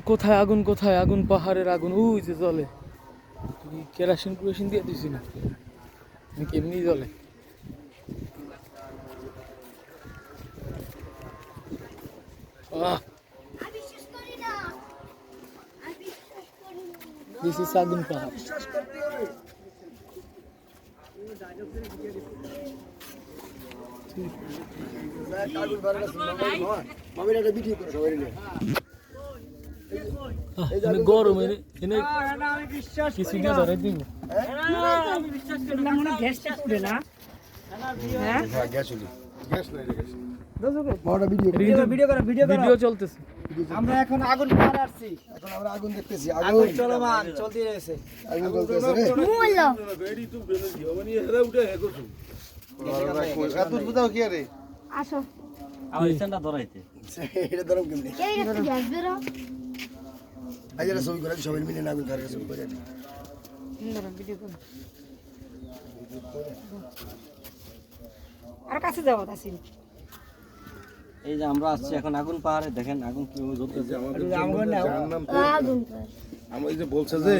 কোথায় আগুন, কোথায় আগুন, পাহাড়ের আগুন ওই যে জ্বলে। কেরাসিন কুরাসিন দিয়ে দিছি না, কেমনি জ্বলে। দিস ইজ আগুন পাহাড়। গরম এনে কিছু দিয়ে ধরে দিব। ভিডিও চলতেছে। আমরা এখন আগুন পাহাড়ে আসছি। এখন আমরা আগুন দেখতেছি। আগুন চলমান চলতে রয়েছে। আগুন জ্বলতেছে রে। এত বুঝাও কি রে? আসো আমার স্ট্যান্ডটা ধরাইতে এটা ধরম কেমনে? এই রাস্তা গ্যাস বেরো আজ এরা ছবি করে সবাই মিলে আগুন ধরে ছবি করে। ভিডিও করো আর কাছে যাও তাসিন। এই যে আমরা আসছি এখন আগুন পাহাড়ে, দেখেন আগুন কিভাবে জ্বলতেছে। আগুন নাও। আগুন আমি এই যে বলছে যে